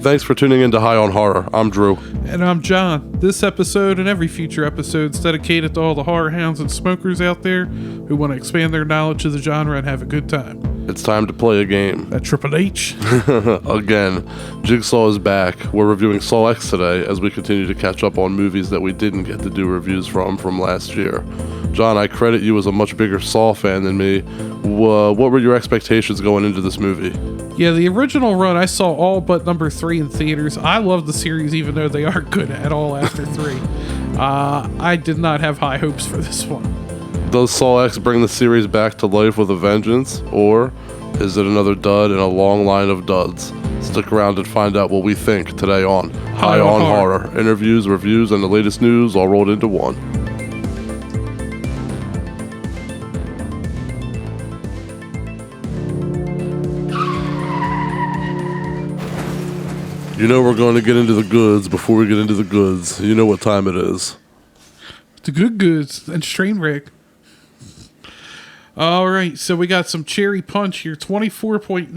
Thanks for tuning in to High on Horror. I'm Drew. And I'm John. This episode and every future episode is dedicated to all the horror hounds and smokers out there who want to expand their knowledge of the genre and have a good time. It's time to play a game. At Triple H. Again, Jigsaw is back. We're reviewing Saw X today as we continue to catch up on movies that we didn't get to do reviews from last year. John, I credit you as a much bigger Saw fan than me. What were your expectations going into this movie? Yeah, the original run, I saw all but number 3 in theaters. I love the series even though they aren't good at all after 3. I did not have high hopes for this one. Does Saw X bring the series back to life with a vengeance, or is it another dud in a long line of duds? Stick around and find out what we think today on High on Horror. Interviews, reviews, and the latest news all rolled into one. You know we're going to get into the goods before we get into the goods. You know what time it is. The good goods and strain wreck. All right, so we got some Cherry Punch here, 24.93%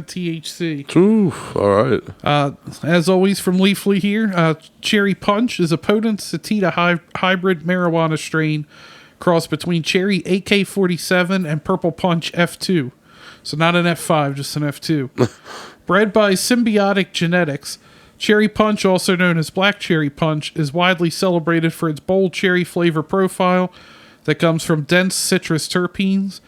THC. Ooh, all right. As always from Leafly here, Cherry Punch is a potent sativa hybrid marijuana strain cross between Cherry AK-47 and Purple Punch F2. So not an F5, just an F2. Bred by Symbiotic Genetics, Cherry Punch, also known as Black Cherry Punch, is widely celebrated for its bold cherry flavor profile that comes from dense citrus terpenes.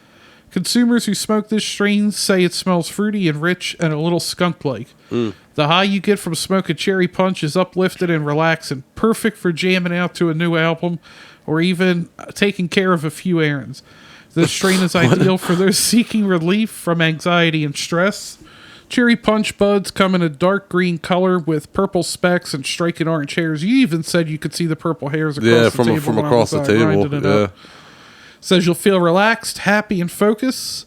Consumers who smoke this strain say it smells fruity and rich and a little skunk-like. The high you get from smoking Cherry Punch is uplifted and relaxing, perfect for jamming out to a new album or even taking care of a few errands. This strain is ideal for those seeking relief from anxiety and stress. Cherry Punch buds come in a dark green color with purple specks and striking orange hairs. You even said you could see the purple hairs across the table. From across the table. Yeah. Says you'll feel relaxed, happy, and focused.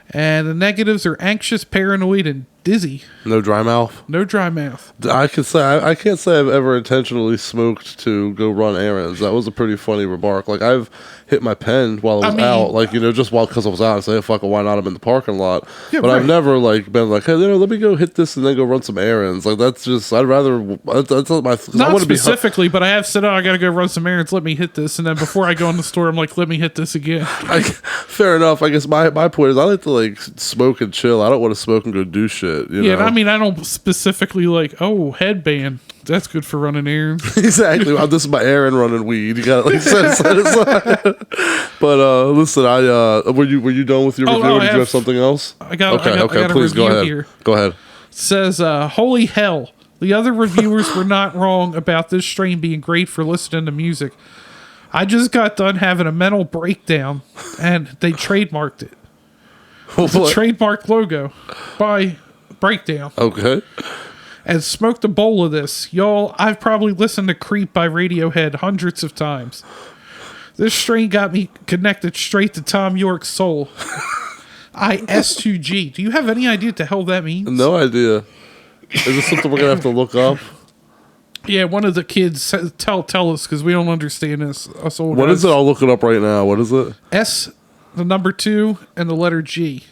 And the negatives are anxious, paranoid, and dizzy. No dry mouth? No dry mouth. I can't say I've ever intentionally smoked to go run errands. That was a pretty funny remark. Like, I've hit my pen while I was out, like, you know, just because I was out and say, fuck it, why not? I'm in the parking lot. Yeah, but right. I've never, like, been like, hey, you know, let me go hit this and then go run some errands. Like, that's just, I'd rather, that's my... Not specifically, but I have said, I gotta go run some errands, let me hit this. And then before I go in the store, I'm like, let me hit this again. Fair enough. I guess my point is, I like to, like, smoke and chill. I don't want to smoke and go do shit, you know? Yeah, I mean, I don't specifically like, oh, headband. That's good for running errands. Exactly. Well, this is my errand running weed. You got to like set aside. But listen, were you done with your review? No, or did you have something else? I got Please go ahead. Here. Go ahead. It says, holy hell. The other reviewers were not wrong about this strain being great for listening to music. I just got done having a mental breakdown, and they trademarked it. It's a trademark logo by Breakdown. Okay. And smoked a bowl of this. Y'all, I've probably listened to Creep by Radiohead hundreds of times. This strain got me connected straight to Tom York's soul. S2G. Do you have any idea what the hell that means? No idea. Is this something we're going to have to look up? Yeah, one of the kids tell us because we don't understand this. Us old What guys. is it? I'll look it up right now. What is it? S, the number 2, and the letter G.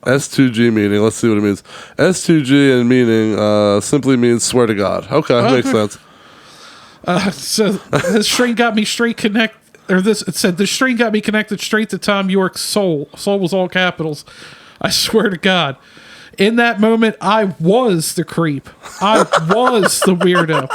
S2G meaning, let's see what it means. S2G and meaning simply means swear to God. Okay, makes sense. So this strain got me it said this strain got me connected straight to Tom York's soul. Soul was all capitals. I swear to God. In that moment, I was the creep. I was the weirdo.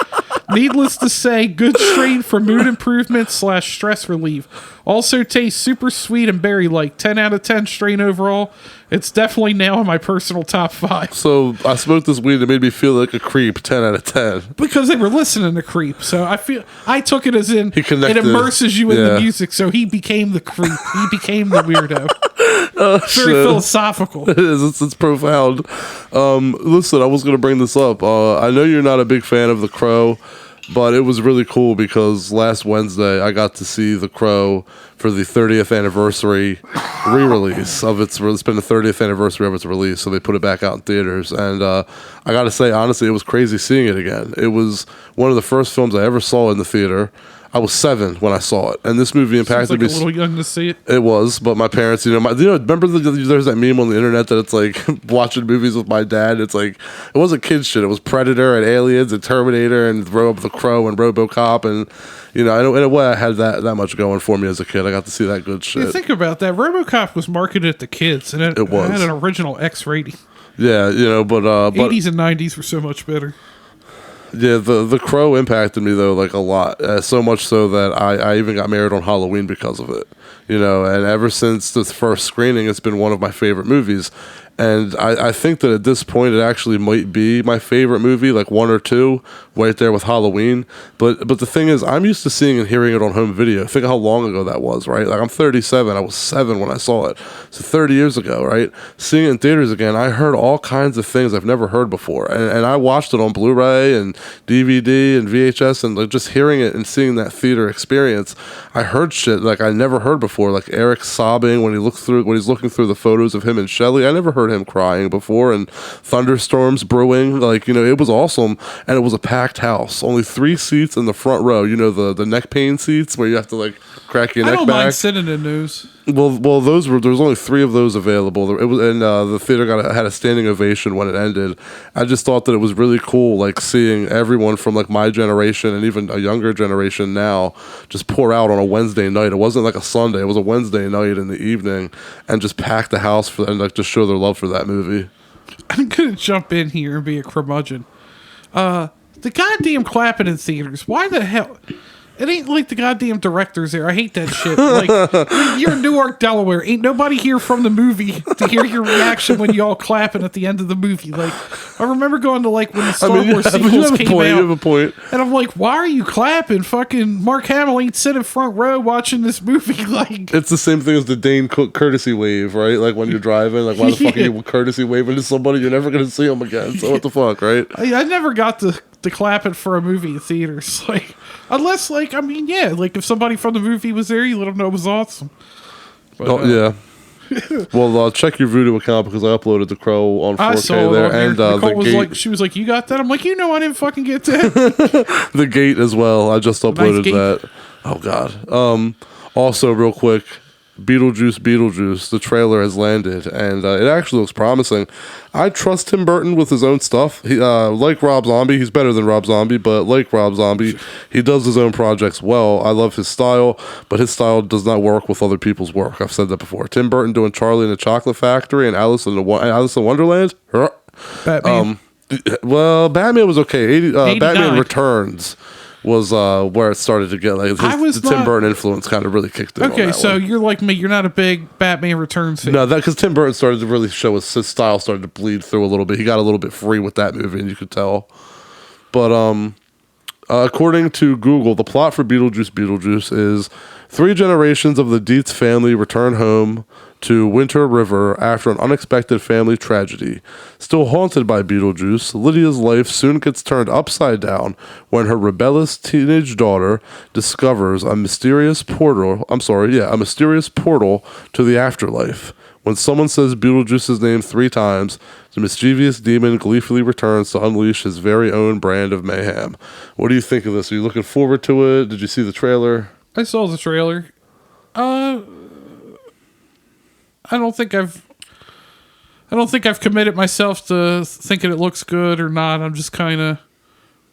Needless to say, good strain for mood improvement / stress relief. Also tastes super sweet and berry-like. 10 out of 10 strain overall. It's definitely now in my personal top 5. So I smoked this weed and it made me feel like a creep. 10 out of 10. Because they were listening to Creep. So I took it as in it immerses you in the music. So he became the creep. He became the weirdo. It's very philosophical. It is. It's profound. Listen, I was going to bring this up. I know you're not a big fan of The Crow, but it was really cool because last Wednesday I got to see The Crow for the 30th anniversary re-release of its. It's been the 30th anniversary of its release, so they put it back out in theaters. And I got to say, honestly, it was crazy seeing it again. It was one of the first films I ever saw in the theater. I was 7 when I saw it, and this movie Seems impacted like me. a little young to see it. It was, but my parents, remember there's that meme on the internet that it's like watching movies with my dad. It's like it wasn't kid shit. It was Predator and Aliens and Terminator and the Crow and RoboCop, and in a way I had that much going for me as a kid. I got to see that good shit. You think about that. RoboCop was marketed to kids, and it was. had an original X rating. Yeah, but 80s and 90s were so much better. Yeah, the Crow impacted me though like a lot, so much so that I even got married on Halloween because of it. And ever since the first screening, it's been one of my favorite movies. And I think that at this point, it actually might be my favorite movie, like 1 or 2, right there with Halloween. But the thing is, I'm used to seeing and hearing it on home video. Think of how long ago that was, right? Like, I'm 37. I was 7 when I saw it. So 30 years ago, right? Seeing it in theaters again, I heard all kinds of things I've never heard before. And I watched it on Blu-ray and DVD and VHS, and like just hearing it and seeing that theater experience, I heard shit like I never heard before. Like Eric sobbing when he's looking through the photos of him and Shelley. I never heard him crying before, and thunderstorms brewing. Like, it was awesome, and it was a packed house. Only 3 seats in the front row. The neck pain seats where you have to like crack your neck back. I don't mind sitting in those. Well, there was only 3 of those available. It was, and the theater had a standing ovation when it ended. I just thought that it was really cool, like seeing everyone from like my generation and even a younger generation now just pour out on a Wednesday night. It wasn't like a Sunday; it was a Wednesday night in the evening, and just pack the house and like just show their love for that movie. I'm gonna jump in here and be a curmudgeon. The goddamn clapping in theaters. Why the hell? It ain't like the goddamn directors there. I hate that shit. Like, you're in Newark, Delaware. Ain't nobody here from the movie to hear your reaction when y'all clapping at the end of the movie. Like, I remember going to like when the Star Wars sequels came out. You have a point. And I'm like, why are you clapping? Fucking Mark Hamill ain't sitting front row watching this movie. Like, it's the same thing as the Dane Cook courtesy wave, right? Like when you're driving, like why the fuck are you courtesy waving to somebody you're never gonna see them again? So what the fuck, right? I never got the clapping for a movie in theaters, like unless like like if somebody from the movie was there, you let them know it was awesome. But, yeah. Well, check your Voodoo account because I uploaded The Crow on 4K I saw there, it on and Nicole the was gate. like, she was like, "You got that?" I'm like, I didn't fucking get that. The gate as well. I just uploaded that. Oh god. Also, real quick. Beetlejuice, the trailer has landed, and it actually looks promising. I trust Tim Burton with his own stuff. He, like Rob Zombie, he's better than Rob Zombie, but like Rob Zombie, he does his own projects well. I love his style, but his style does not work with other people's work. I've said that before. Tim Burton doing Charlie and the Chocolate Factory and Alice in Wonderland. Batman. Well, Batman was okay. 89. Batman Returns was where it started to get like the Tim Burton influence kind of really kicked in. Okay, so you're like me. You're not a big Batman Returns fan. No, that because Tim Burton started to really show his style started to bleed through a little bit. He got a little bit free with that movie, and you could tell. But according to Google, the plot for Beetlejuice is 3 generations of the Dietz family return home to Winter River after an unexpected family tragedy. Still haunted by Beetlejuice, Lydia's life soon gets turned upside down when her rebellious teenage daughter discovers a mysterious portal to the afterlife. When someone says Beetlejuice's name 3 times, the mischievous demon gleefully returns to unleash his very own brand of mayhem. What do you think of this? Are you looking forward to it? Did you see the trailer? I saw the trailer. I don't think I've committed myself to thinking it looks good or not. I'm just kind of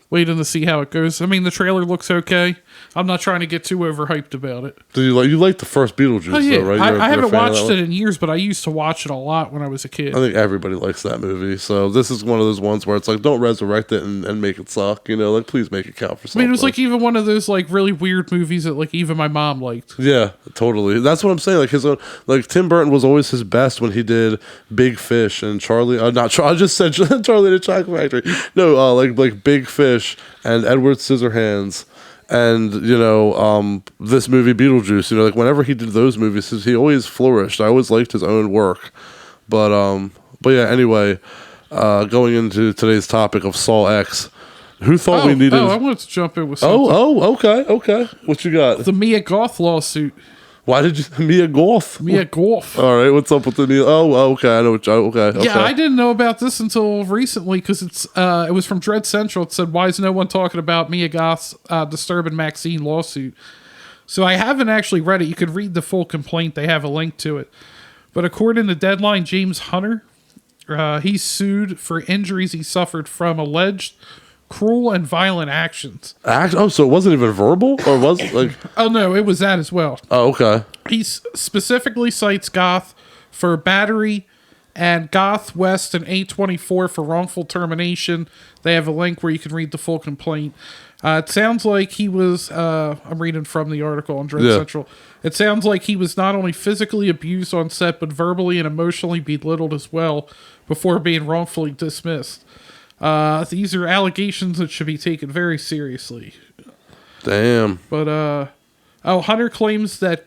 waiting to see how it goes. I mean, the trailer looks okay. I'm not trying to get too overhyped about it. Do you like the first Beetlejuice? Oh, yeah. Though, right? I haven't watched it in years, but I used to watch it a lot when I was a kid. I think everybody likes that movie. So this is one of those ones where it's like, don't resurrect it and make it suck. Like, please make it count for something. I mean, it was like even one of those like really weird movies that like even my mom liked. Yeah, totally. That's what I'm saying. Like his own, like Tim Burton was always his best when he did Big Fish and Charlie. I just said Charlie and the Chocolate Factory. No, like Big Fish and Edward Scissorhands. And, this movie, Beetlejuice, like whenever he did those movies, he always flourished. I always liked his own work. But yeah, anyway, going into today's topic of Saw X, who thought we needed... I wanted to jump in with something. Okay. What you got? The Mia Goth lawsuit. Why did you Mia Goth? Mia Goth. All right, what's up with the new? Oh, okay, I know what. Okay. Yeah, I didn't know about this until recently because it was from Dread Central. It said, "Why is no one talking about Mia Goth's disturbing Maxine lawsuit?" So I haven't actually read it. You could read the full complaint. They have a link to it. But according to Deadline, James Hunter, he's sued for injuries he suffered from alleged cruel and violent actions. So it wasn't even verbal, or was it like? Oh no, it was that as well. Oh, okay. He specifically cites Goth for battery and Goth West and A24 for wrongful termination. They have a link where you can read the full complaint. It sounds like he was, I'm reading from the article on Dread Central. It sounds like he was not only physically abused on set, but verbally and emotionally belittled as well before being wrongfully dismissed. These are allegations that should be taken very seriously. Damn. But, Hunter claims that,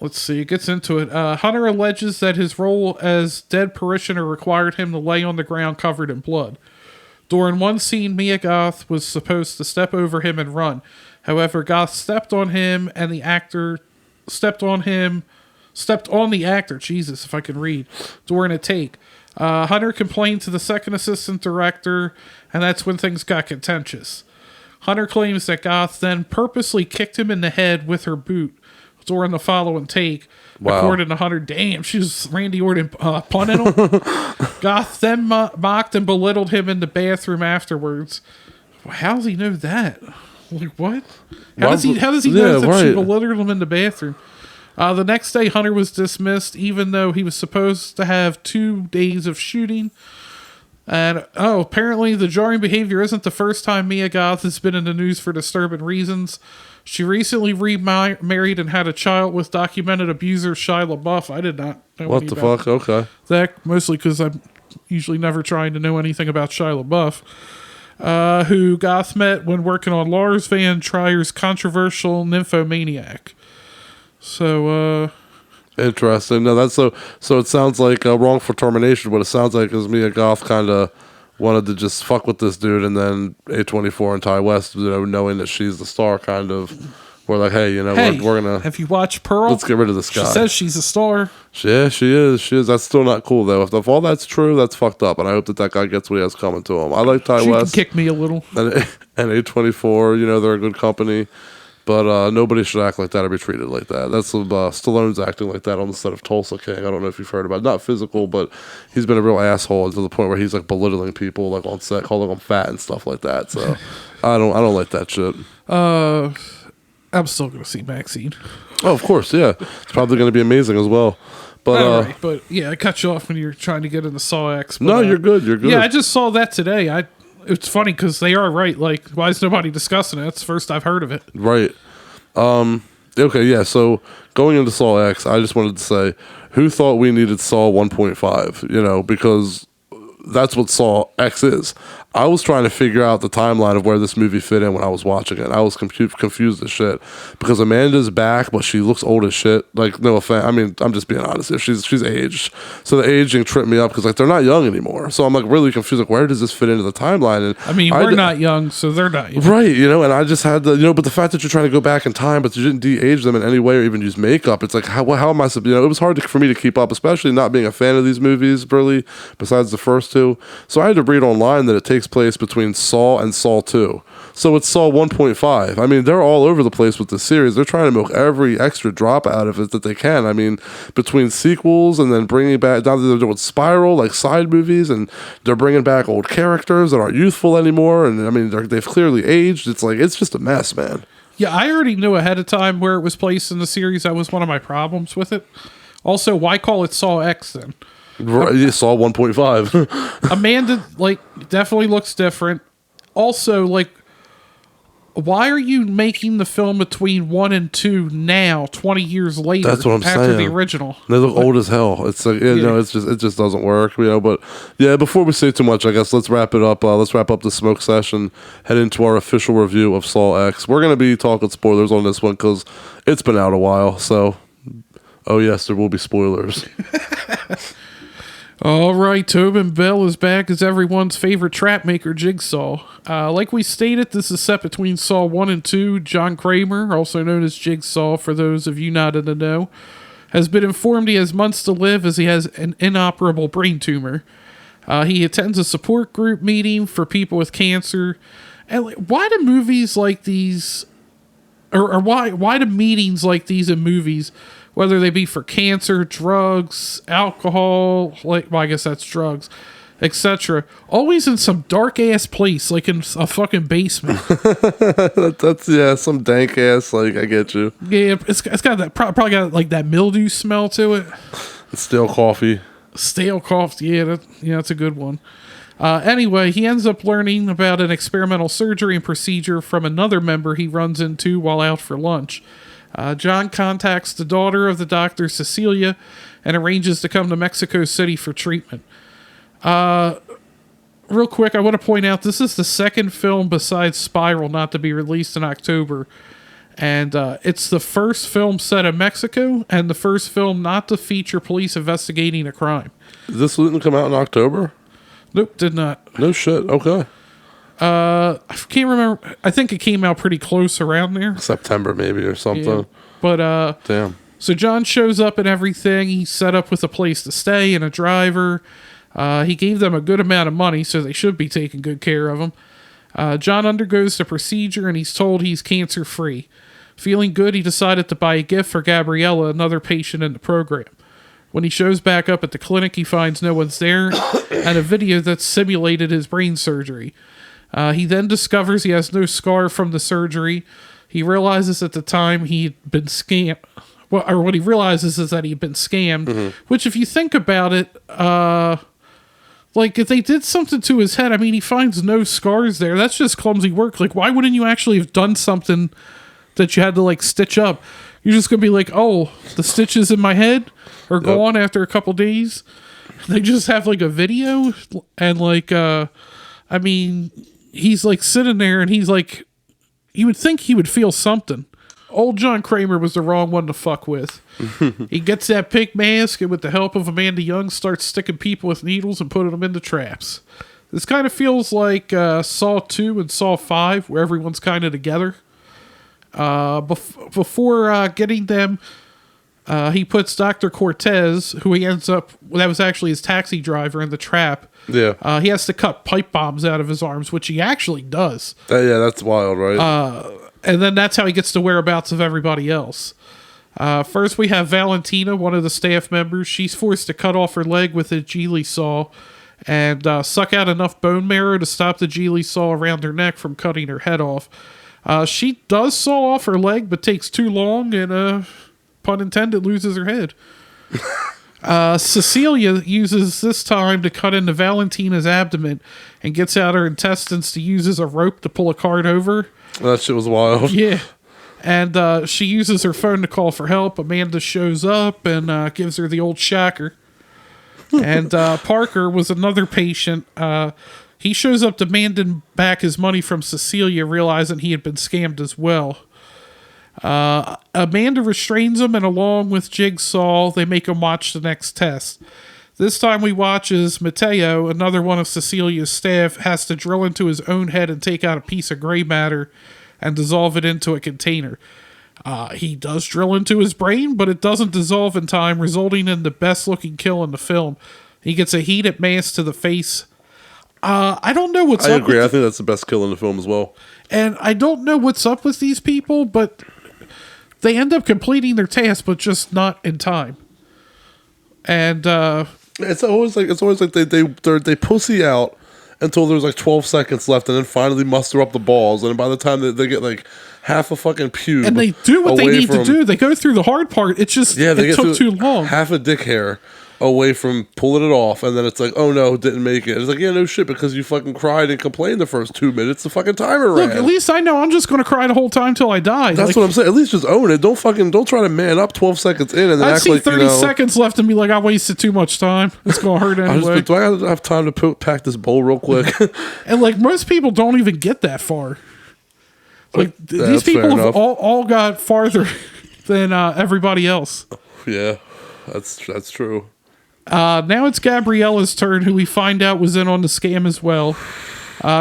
let's see, it gets into it. Hunter alleges that his role as dead parishioner required him to lay on the ground covered in blood. During one scene, Mia Goth was supposed to step over him and run. However, Goth stepped on him and the actor stepped on the actor, Jesus, if I can read, during a take. Hunter complained to the second assistant director, and that's when things got contentious. Hunter claims that Goth then purposely kicked him in the head with her boot during the following take. Wow. According to Hunter, damn, she was Randy Orton punning him. Goth then mocked and belittled him in the bathroom afterwards. How does he know that? Like, what? How does he know that she belittled him in the bathroom? The next day, Hunter was dismissed, even though he was supposed to have 2 days of shooting. And, apparently the jarring behavior isn't the first time Mia Goth has been in the news for disturbing reasons. She recently remarried and had a child with documented abuser Shia LaBeouf. I did not know what the fuck. Okay. That, mostly because I'm usually never trying to know anything about Shia LaBeouf, who Goth met when working on Lars Van Trier's controversial Nymphomaniac. So, interesting. No, that's so it sounds like wrongful termination. What it sounds like is Mia Goth kind of wanted to just fuck with this dude, and then A24 and Ty West, knowing that she's the star, kind of were like, hey, we're gonna. Have you watched Pearl? Let's get rid of this guy. She says she's a star. Yeah, she is. That's still not cool though. If all that's true, that's fucked up, and I hope that guy gets what he has coming to him. I like Ty West. She can kick me a little. And A24, they're a good company. But nobody should act like that or be treated like that. That's Stallone's acting like that on the set of Tulsa King. I don't know if you've heard about it. Not physical, but he's been a real asshole to the point where he's like belittling people like on set, calling them fat and stuff like that. So I don't like that shit. I'm still gonna see Maxine. Oh, of course, yeah. It's probably gonna be amazing as well. But all right, but yeah, I cut you off when you're trying to get into Saw X. But, no, you're good. You're good. Yeah, I just saw that today. It's funny because they are right. Like, why is nobody discussing it? It's the first I've heard of it. Right. Okay, yeah. So going into Saw X, I just wanted to say, who thought we needed Saw 1.5? Because that's what Saw X is. I was trying to figure out the timeline of where this movie fit in when I was watching it. I was confused as shit because Amanda's back, but she looks old as shit. Like, no offense. I mean, I'm just being honest here. She's aged. So the aging tripped me up because, like, they're not young anymore. So I'm, like, really confused. Like, where does this fit into the timeline? And I mean, we're not young, so they're not young. Right, and I just had the, but the fact that you're trying to go back in time, but you didn't de-age them in any way or even use makeup, it's like, how am I, it was hard for me to keep up, especially not being a fan of these movies, really, besides the first two. So I had to read online that it takes place between Saw and Saw 2. So it's Saw 1.5. I mean, they're all over the place with this series. They're trying to milk every extra drop out of it that they can. I mean, between sequels and then bringing back, now they're doing Spiral, like side movies, and they're bringing back old characters that aren't youthful anymore. And I mean, they've clearly aged. It's like, it's just a mess, man. Yeah, I already knew ahead of time where it was placed in the series. That was one of my problems with it. Also, why call it Saw X then? Right, Saw 1.5. Amanda, definitely looks different. Also, why are you making the film between 1 and 2 now, 20 years later? That's what I'm saying. After the original, they look old as hell. It's like, it just doesn't work, But yeah, before we say too much, I guess let's wrap it up. Let's wrap up the smoke session. Head into our official review of Saw X. We're gonna be talking spoilers on this one because it's been out a while. So, oh yes, there will be spoilers. All right, Tobin Bell is back as everyone's favorite trap maker, Jigsaw. Like we stated, this is set between Saw 1 and 2. John Kramer, also known as Jigsaw for those of you not in the know, has been informed he has months to live as he has an inoperable brain tumor. He attends a support group meeting for people with cancer. And why do movies like these, or why do meetings like these in movies, whether they be for cancer, drugs, alcohol, I guess that's drugs, etc., always in some dark ass place, like in a fucking basement. That's some dank ass. Like, I get you. Yeah, it's got that probably got like that mildew smell to it. Stale coffee. Stale coffee. Yeah, that's a good one. Anyway, he ends up learning about an experimental surgery and procedure from another member he runs into while out for lunch. John contacts the daughter of the doctor, Cecilia, and arranges to come to Mexico City for treatment. Real quick, I want to point out this is the second film besides Spiral not to be released in October. And it's the first film set in Mexico and the first film not to feature police investigating a crime. This didn't come out in October? Nope, did not. No shit. Okay. I can't remember. I think it came out pretty close around there. September maybe or something. Yeah. But damn. So John shows up and everything. He's set up with a place to stay and a driver. He gave them a good amount of money, so they should be taking good care of him. John undergoes the procedure and he's told he's cancer-free. Feeling good, he decided to buy a gift for Gabriella, another patient in the program. When he shows back up at the clinic, he finds no one's there and a video that simulated his brain surgery. He then discovers he has no scar from the surgery. He realizes at the time he'd been scammed. Well, or what he realizes is that he'd been scammed, which if you think about it, like if they did something to his head, I mean, he finds no scars there. That's just clumsy work. Like, why wouldn't you actually have done something that you had to like stitch up? You're just going to be like, oh, the stitches in my head are gone after a couple days. They just have like a video and like, I mean, he's like sitting there and he's like, you would think he would feel something. Old John Kramer was the wrong one to fuck with. He gets that pink mask and with the help of Amanda Young starts sticking people with needles and putting them into traps. This kind of feels like Saw 2 and Saw 5 where everyone's kind of together. Before getting them, he puts Dr. Cortez, who he ends up, that was actually his taxi driver, in the trap. Yeah. He has to cut pipe bombs out of his arms, which he actually does. Yeah, that's wild, right? And then that's how he gets the whereabouts of everybody else. First, we have Valentina, one of the staff members. She's forced to cut off her leg with a Geely saw and suck out enough bone marrow to stop the Geely saw around her neck from cutting her head off. She does saw off her leg, but takes too long and, pun intended, loses her head. Cecilia uses this time to cut into Valentina's abdomen and gets out her intestines to use as a rope to pull a cart over. That shit was wild. Yeah. And she uses her phone to call for help. Amanda shows up and gives her the old shacker. And Parker was another patient. He shows up demanding back his money from Cecilia, realizing he had been scammed as well. Amanda restrains him, and along with Jigsaw, they make him watch the next test. This time we watch as Mateo, another one of Cecilia's staff, has to drill into his own head and take out a piece of gray matter and dissolve it into a container. He does drill into his brain, but it doesn't dissolve in time, resulting in the best looking kill in the film. He gets a heated mask to the face. I don't know what's up. I agree. I think that's the best kill in the film as well. And I don't know what's up with these people, but they end up completing their task, but just not in time. And it's always like they pussy out until there's like 12 seconds left, and then finally muster up the balls. And by the time they get like half a fucking pube, and they do what they need to do. They go through the hard part. It's just it took too long. Half a dick hair away from pulling it off, and then it's like, oh no, didn't make it. It's like, yeah, no shit, because you fucking cried and complained the first 2 minutes. The fucking timer ran. Look, at least I know I'm just going to cry the whole time till I die. That's what I'm saying. At least just own it. Don't try to man up 12 seconds in and then I'd act see like 30 seconds left and be like, I wasted too much time. It's going to hurt anyway. Do I have time to pack this bowl real quick? And like most people don't even get that far. Like these people have all got farther than everybody else. Yeah, that's true. Now it's Gabriella's turn, who we find out was in on the scam as well.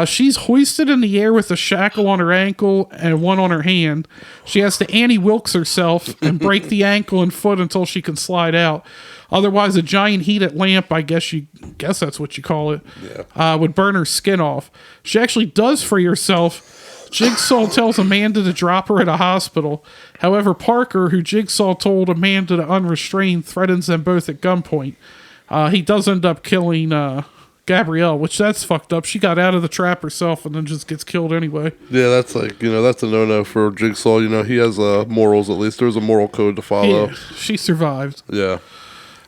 She's hoisted in the air with a shackle on her ankle and one on her hand. She has to Annie Wilkes herself and break the ankle and foot until she can slide out. Otherwise, a giant heated lamp, I guess that's what you call it, would burn her skin off. She actually does free herself. Jigsaw tells Amanda to drop her at a hospital. However, Parker, who Jigsaw told Amanda to unrestrain, threatens them both at gunpoint. He does end up killing Gabrielle, which that's fucked up. She got out of the trap herself and then just gets killed anyway. Yeah, that's like, that's a no-no for Jigsaw. He has morals, at least. There's a moral code to follow. Yeah, she survived. Yeah.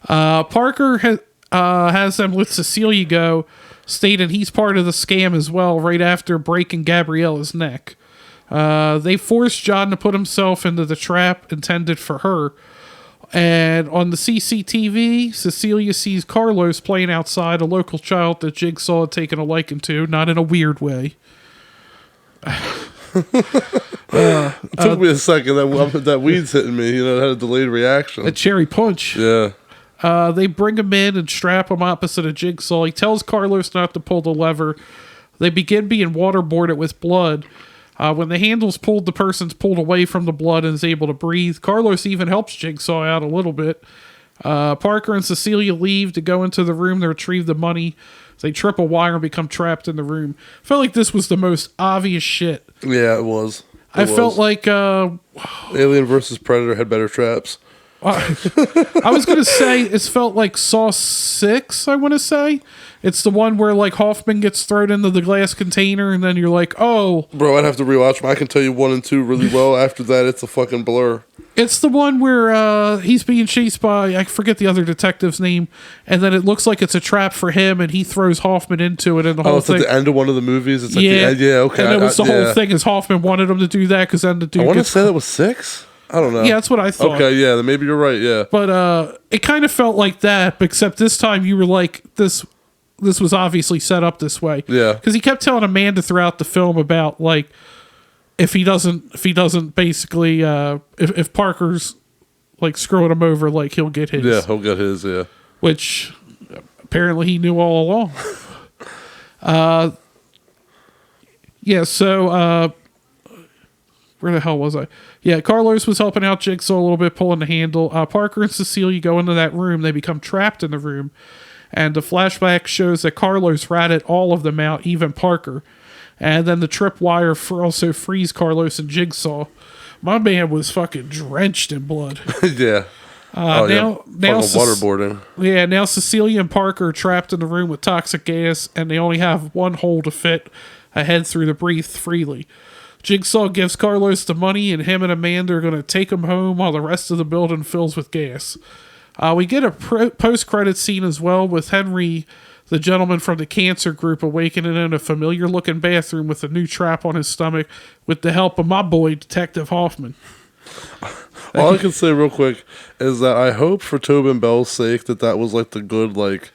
Parker has them let Cecilia go, stating he's part of the scam as well, right after breaking Gabriella's neck. They force John to put himself into the trap intended for her. And on the CCTV, Cecilia sees Carlos playing outside, a local child that Jigsaw had taken a liking to, not in a weird way. It took me a second. That weed's hitting me. It had a delayed reaction. A cherry punch. Yeah. They bring him in and strap him opposite of Jigsaw. He tells Carlos not to pull the lever. They begin being waterboarded with blood. When the handle's pulled, the person's pulled away from the blood and is able to breathe. Carlos even helps Jigsaw out a little bit. Parker and Cecilia leave to go into the room to retrieve the money. They trip a wire and become trapped in the room. I felt like this was the most obvious shit. Yeah, it was. Felt like Alien versus Predator had better traps. I was going to say it felt like Saw 6, I want to say. It's the one where like Hoffman gets thrown into the glass container and then you're like, oh. Bro, I'd have to rewatch them. I can tell you 1 and 2 really well. After that, it's a fucking blur. It's the one where he's being chased by, I forget the other detective's name, and then it looks like it's a trap for him and he throws Hoffman into it and the whole thing. At the end of one of the movies? It's like yeah. Okay. And it was the whole thing is Hoffman wanted him to do that because then the dude I want to say that was 6? I don't know. Yeah, that's what I thought. Okay, yeah, then maybe you're right, yeah. But it kind of felt like that, except this time you were like, this was obviously set up this way. Yeah. Because he kept telling Amanda throughout the film about, like, if he doesn't basically, if Parker's, like, screwing him over, like, he'll get his. Yeah, he'll get his, yeah. Which, apparently he knew all along. Where the hell was I? Yeah, Carlos was helping out Jigsaw a little bit, pulling the handle. Parker and Cecilia go into that room. They become trapped in the room. And the flashback shows that Carlos ratted all of them out, even Parker. And then the tripwire also frees Carlos and Jigsaw. My man was fucking drenched in blood. Yeah. Now waterboarding. Yeah, now Cecilia and Parker are trapped in the room with toxic gas, and they only have one hole to fit a head through to breathe freely. Jigsaw gives Carlos the money, and him and Amanda are going to take him home while the rest of the building fills with gas. We get a post-credit scene as well with Henry, the gentleman from the cancer group, awakening in a familiar-looking bathroom with a new trap on his stomach with the help of my boy, Detective Hoffman. All I can say real quick is that I hope for Tobin Bell's sake that was like the good, like,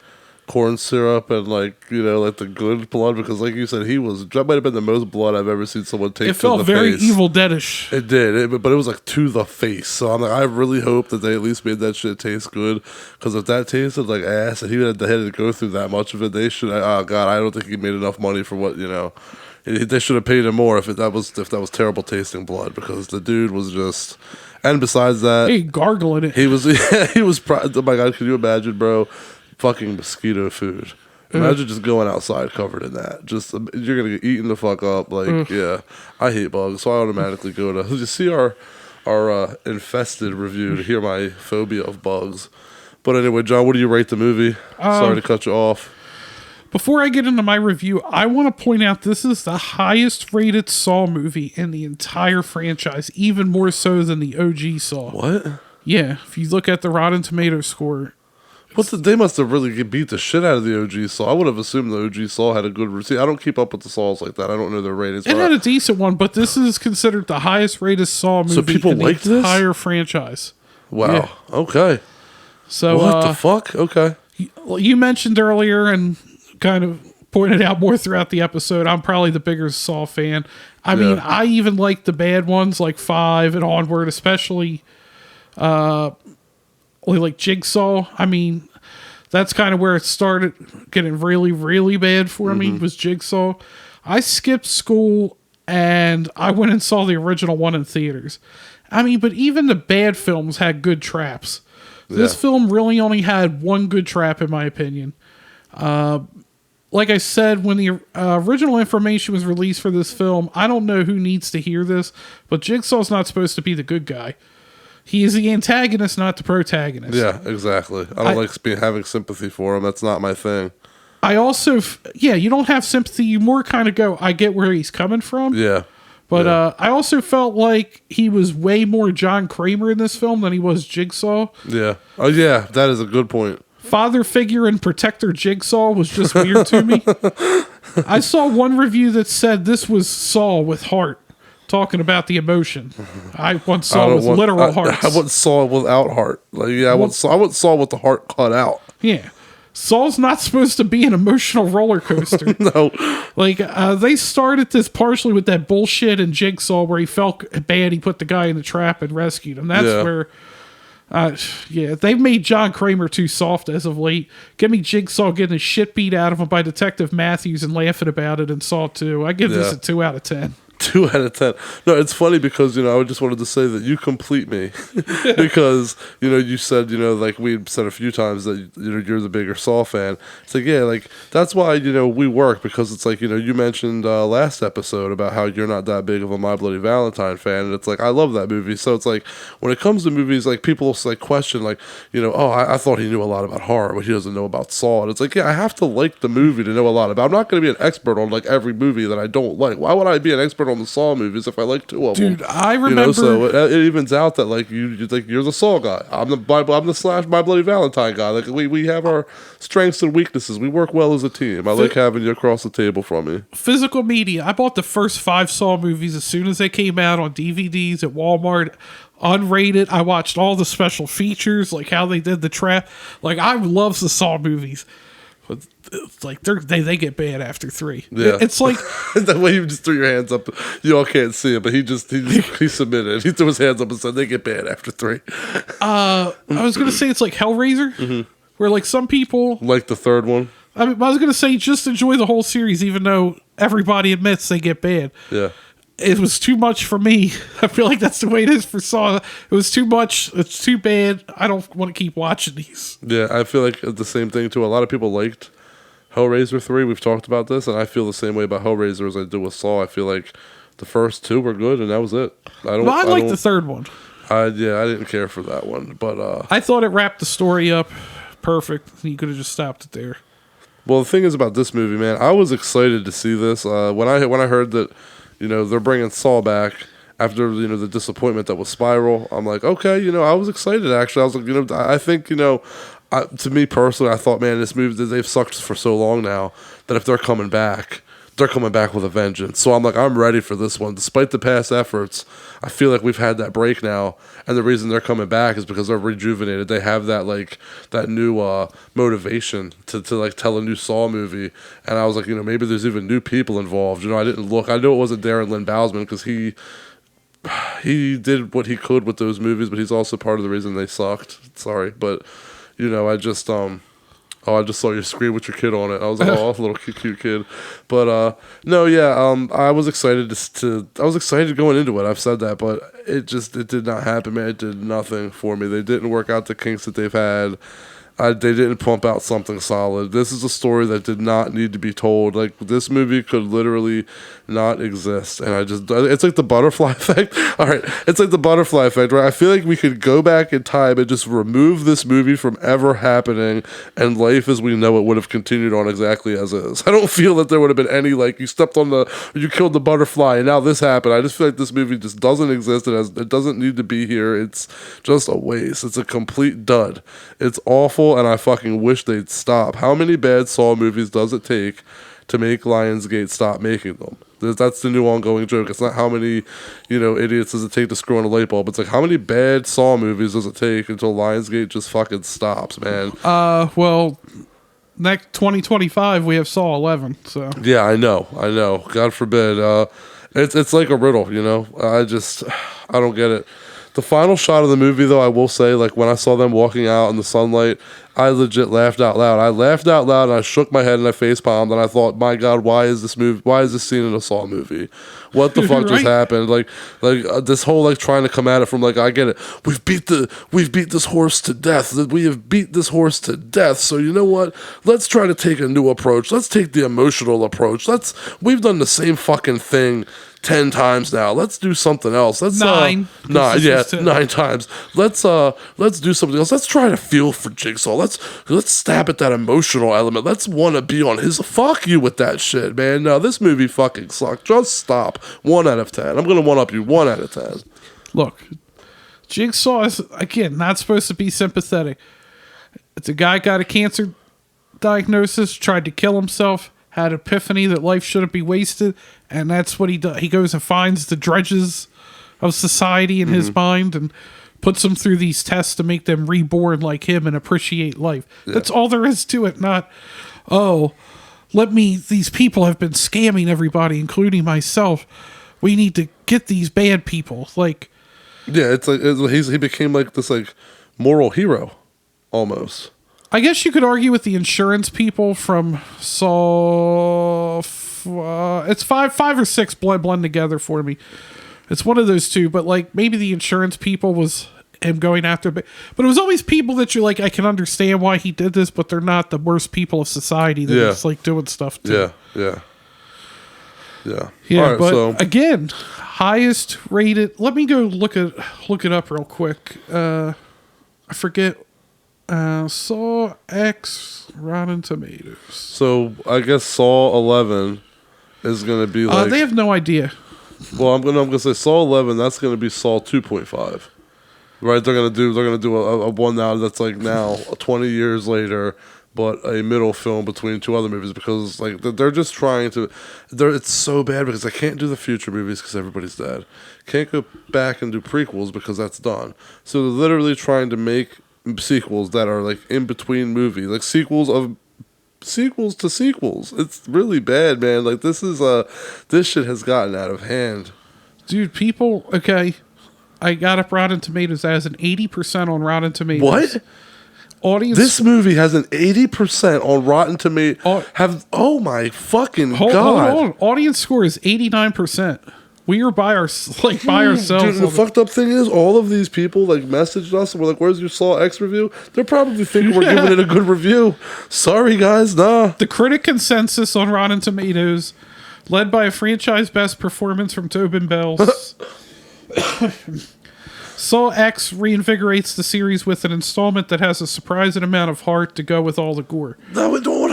corn syrup and like the good blood, because like you said, that might have been the most blood I've ever seen someone take. It felt very Evil Deadish. It did, but it was like to the face. So I'm like, I really hope that they at least made that shit taste good, because if that tasted like ass and he had to go through that much of it, they should. Oh god, I don't think he made enough money for what They should have paid him more if that was terrible tasting blood, because the dude was just. And besides that, he gargling it. He was. Oh my god, can you imagine, bro? Fucking mosquito food. Imagine just going outside covered in that. Just you're gonna get eaten the fuck up. Like yeah, I hate bugs, so I automatically go to. You see our infested review to hear my phobia of bugs. But anyway, John, what do you rate the movie? Sorry to cut you off. Before I get into my review, I want to point out this is the highest rated Saw movie in the entire franchise, even more so than the OG Saw. What? Yeah, if you look at the Rotten Tomatoes score. They must have really beat the shit out of the OG Saw. I would have assumed the OG Saw had a good routine. I don't keep up with the Saws like that. I don't know their ratings. It had a decent one, but this is considered the highest rated Saw movie in the entire franchise. Wow. Yeah. Okay. So what the fuck? Okay. You mentioned earlier and kind of pointed out more throughout the episode, I'm probably the bigger Saw fan. I mean, I even like the bad ones like 5 and onward, especially like Jigsaw. I mean, That's kind of where it started getting really, really bad for me, was Jigsaw. I skipped school and I went and saw the original one in theaters. I mean, but even the bad films had good traps. This film really only had one good trap, in my opinion. Like I said, when the original information was released for this film, I don't know who needs to hear this, but Jigsaw's not supposed to be the good guy. He is the antagonist, not the protagonist. Yeah, exactly. I don't like having sympathy for him. That's not my thing. I also, you don't have sympathy. You more kind of go, I get where he's coming from. Yeah. But I also felt like he was way more John Kramer in this film than he was Jigsaw. Yeah. Oh, yeah. That is a good point. Father figure and protector Jigsaw was just weird to me. I saw one review that said this was Saw with heart, talking about the emotion. I once saw with literal hearts. I once saw without heart. Like, I once saw with the heart cut out. Yeah. Saw's not supposed to be an emotional roller coaster. No. Like, they started this partially with that bullshit in Jigsaw where he felt bad. He put the guy in the trap and rescued him. That's where, they've made John Kramer too soft as of late. Give me Jigsaw getting his shit beat out of him by Detective Matthews and laughing about it in Saw 2. I give this a 2 out of 10. 2 out of 10. No, it's funny because, I just wanted to say that you complete me because, you said, like we said a few times that, you're the bigger Saw fan. It's like, yeah, like that's why, we work because it's like, you mentioned last episode about how you're not that big of a My Bloody Valentine fan. And it's like, I love that movie. So it's like, when it comes to movies, like people like question like, I thought he knew a lot about horror, but he doesn't know about Saw. And it's like, yeah, I have to like the movie to know a lot about. I'm not going to be an expert on like every movie that I don't like. Why would I be an expert on the Saw movies if I like 2 of them? Dude, I remember. So it evens out that like you're the Saw guy. I'm the slash My Bloody Valentine guy. Like we have our strengths and weaknesses. We work well as a team. I like having you across the table from me. Physical media. I bought the first 5 Saw movies as soon as they came out on DVDs at Walmart. Unrated. I watched all the special features, like how they did the trap. Like I love the Saw movies. But it's like they get bad after 3. Yeah, it's like the way you just threw your hands up. You all can't see it, but he submitted. He threw his hands up and said they get bad after 3. I was gonna say it's like Hellraiser, where like some people like the 3rd one. I mean, I was gonna say just enjoy the whole series, even though everybody admits they get bad. Yeah. It was too much for me. I feel like that's the way it is for Saw. It was too much. It's too bad. I don't want to keep watching these. Yeah, I feel like the same thing too. A lot of people liked Hellraiser 3. We've talked about this, and I feel the same way about Hellraiser as I do with Saw. I feel like the first 2 were good, and that was it. I like the 3rd one. I didn't care for that one, but I thought it wrapped the story up perfect. You could have just stopped it there. Well, the thing is about this movie, man, I was excited to see this. When I heard that, they're bringing Saw back after, the disappointment that was Spiral, I'm like, okay, I was excited, actually. I was like, I think, to me personally, I thought, man, this movie, they've sucked for so long now that if they're coming back with a vengeance. So I'm like, I'm ready for this one. Despite the past efforts, I feel like we've had that break now. And the reason they're coming back is because they're rejuvenated. They have that, like, that new motivation to like, tell a new Saw movie. And I was like, maybe there's even new people involved. I didn't look. I know it wasn't Darren Lynn Bousman because he did what he could with those movies, but he's also part of the reason they sucked. Sorry. But, I just... I just saw your screen with your kid on it. I was like, oh, little cute kid. But no, yeah, I was excited I was excited going into it. I've said that, but it did not happen, man. It did nothing for me. They didn't work out the kinks that they've had. They didn't pump out something solid. This is a story that did not need to be told. Like, this movie could literally not exist. And it's like the butterfly effect. All right. It's like the butterfly effect, right? I feel like we could go back in time and just remove this movie from ever happening, and life as we know it would have continued on exactly as is. I don't feel that there would have been any, like, you killed the butterfly and now this happened. I just feel like this movie just doesn't exist. It doesn't need to be here. It's just a waste. It's a complete dud. It's awful. And I fucking wish they'd stop. How many bad Saw movies does it take to make Lionsgate stop making them? That's the new ongoing joke. It's not how many, idiots does it take to screw on a light bulb. It's like, how many bad Saw movies does it take until Lionsgate just fucking stops, man? Well, next 2025 we have Saw 11. So yeah, I know. God forbid. It's like a riddle, I don't get it. The final shot of the movie, though, I will say, like, when I saw them walking out in the sunlight, I legit laughed out loud. I laughed out loud and I shook my head and I face palmed and I thought, my God, why is this scene in a Saw movie? What the fuck just Right? happened? This whole like trying to come at it from like, I get it. We've beat this horse to death. We have beat this horse to death. So you know what? Let's try to take a new approach. Let's take the emotional approach. We've done the same fucking thing 10 times now. Let's do something else. Let's 9. 9 times. Let's do something else. Let's try to feel for Jigsaw. Let's stab at that emotional element. Let's want to be on his. Fuck you with that shit, man. No, this movie fucking sucked. Just stop. 1 out of 10. I'm gonna one up you. 1 out of 10. Look, Jigsaw is, again, not supposed to be sympathetic. It's a guy got a cancer diagnosis, tried to kill himself, had an epiphany that life shouldn't be wasted, and that's what he does. He goes and finds the dredges of society in his mind and puts them through these tests to make them reborn like him and appreciate life. Yeah. That's all there is to it. Not, these people have been scamming everybody, including myself. We need to get these bad people. Like, yeah, it's like he became like this like moral hero, almost. I guess you could argue with the insurance people from Saw. It's five or six blend together for me. It's one of those two, but like maybe the insurance people was him going after, but it was always people that you're like, I can understand why he did this, but they're not the worst people of society. They're just like doing stuff too. Yeah. Right, but again, highest rated. Let me go look it up real quick. I forget. Saw X Rotten Tomatoes. So I guess Saw 11 is gonna be like. They have no idea. Well, I'm gonna say Saw 11. That's gonna be Saw 2.5. Right? They're gonna do a one now that's like now 20 years later, but a middle film between two other movies because like they're just trying to. It's so bad because they can't do the future movies because everybody's dead. Can't go back and do prequels because that's done. So they're literally trying to make sequels that are like in between movies, like sequels to sequels. It's really bad, man. Like this shit has gotten out of hand, dude. People, okay. I got up Rotten Tomatoes as an 80% on Rotten Tomatoes. What? Audience. This movie has an 80% on Rotten Tomatoes. Oh my fucking God! Hold on. Audience score is 89%. We are by ourselves. Dude, the fucked up thing is, all of these people like messaged us and we're like, "Where's your Saw X review?" They're probably thinking we're giving it a good review. Sorry, guys, nah. The critic consensus on Rotten Tomatoes, led by a franchise best performance from Tobin Bell. Saw X reinvigorates the series with an installment that has a surprising amount of heart to go with all the gore. No, we don't.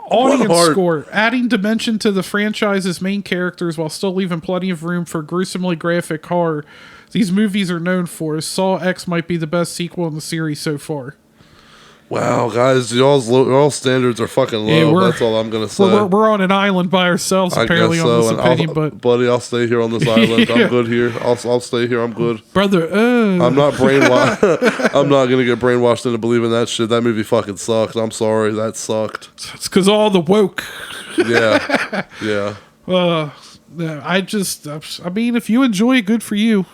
Audience score, adding dimension to the franchise's main characters while still leaving plenty of room for gruesomely graphic horror these movies are known for. Saw X might be the best sequel in the series so far. Wow, guys, y'all standards are fucking low. That's all I'm gonna say. We're on an island by ourselves, apparently, on this opinion. But buddy, I'll stay here on this island. I'm good here. I'll stay here. I'm good, brother. I'm not brainwashed. I'm not gonna get brainwashed into believing that shit. That movie fucking sucked. I'm sorry, that sucked. It's because all the woke. Yeah. I mean, if you enjoy it, good for you.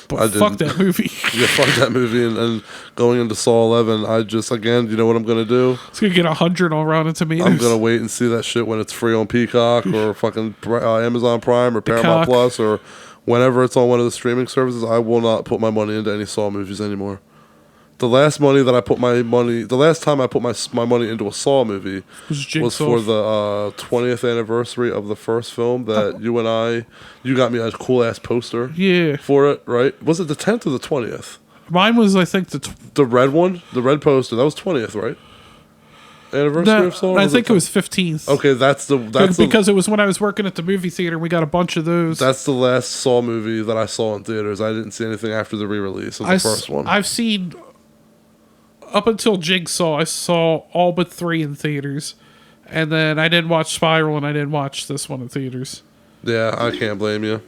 But fuck that movie. Yeah, fuck that movie. And going into Saw 11, again, you know what I'm going to do? It's going to get 100 on Rotten Tomatoes. I'm going to wait and see that shit when it's free on Peacock or fucking Amazon Prime or Paramount Plus or whenever it's on one of the streaming services. I will not put my money into any Saw movies anymore. The last time I put my money into a Saw movie was for the 20th anniversary of the first film that you got me a cool ass poster for it, right? Was it the 10th or the 20th? Mine was, I think, the red one, the red poster. That was 20th, right? Anniversary of Saw? I think it was 15th. Okay, that's because it was when I was working at the movie theater. We got a bunch of those. That's the last Saw movie that I saw in theaters. I didn't see anything after the re-release of the first one. I've seen... Up until Jigsaw, I saw all but 3 in theaters. And then I didn't watch Spiral, and I didn't watch this one in theaters. Yeah, I can't blame you.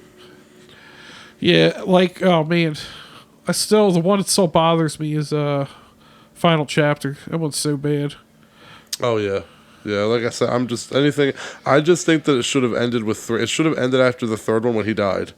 Yeah, like, oh man. The one that still bothers me is Final Chapter. That one's so bad. Oh, yeah. Yeah, like I said, I just think that it should have ended with 3. It should have ended after the third one when he died.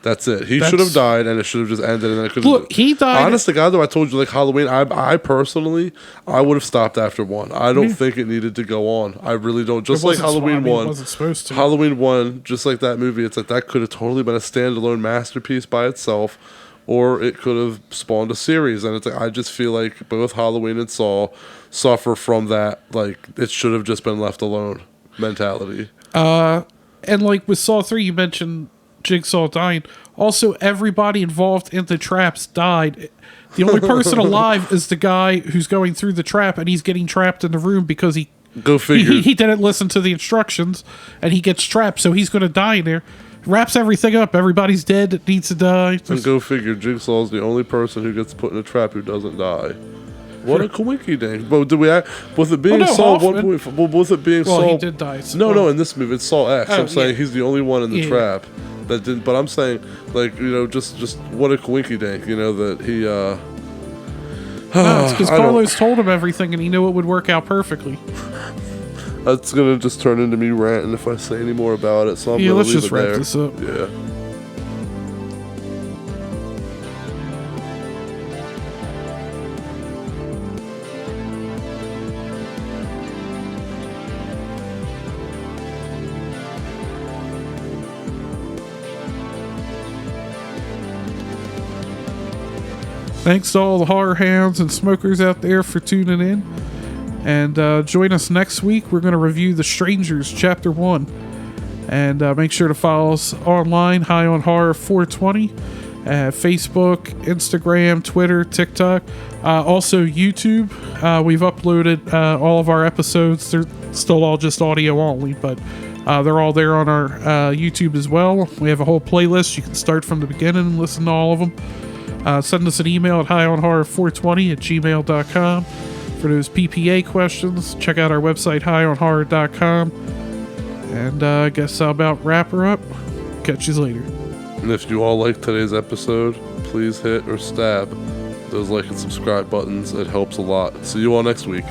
That's it. He should have died, and it should have just ended. And then it could Look, he died. Honest to God, though, I told you, like Halloween. I personally, I would have stopped after 1. I don't think it needed to go on. I really don't. Just like Halloween 1, it wasn't supposed to. Halloween 1, just like that movie. It's like that could have totally been a standalone masterpiece by itself, or it could have spawned a series. And it's like I just feel like both Halloween and Saw suffer from that. Like it should have just been left alone mentality. And like with Saw 3, you mentioned Jigsaw dying. Also, everybody involved in the traps died. The only person alive is the guy who's going through the trap, and he's getting trapped in the room because he didn't listen to the instructions, and he gets trapped, so he's going to die in there. Wraps everything up. Everybody's dead that needs to die. And go figure, Jigsaw's the only person who gets put in a trap who doesn't die. What a coinky dink! But did we act with it being Saw 1.5? Well, with it being Saw, he did die. No, in this movie it's Saw X. I'm saying he's the only one in the trap that didn't. But I'm saying, like, you know, just what a coinky dink, you know, that he. No, it's because Carlos told him everything, and he knew it would work out perfectly. That's gonna just turn into me ranting if I say any more about it. So I'm gonna let's leave just it wrap there. this up. Yeah. Thanks to all the horror hounds and smokers out there for tuning in. And join us next week. We're going to review The Strangers, Chapter 1. And make sure to follow us online, High on Horror 420, Facebook, Instagram, Twitter, TikTok. Also, YouTube. We've uploaded all of our episodes. They're still all just audio only, but they're all there on our YouTube as well. We have a whole playlist. You can start from the beginning and listen to all of them. Send us an email at highonhorror420@gmail.com for those PPA questions. Check out our website, highonhorror.com. And I guess I'll about wrap her up. Catch you later. And if you all like today's episode, please hit or stab those like and subscribe buttons. It helps a lot. See you all next week.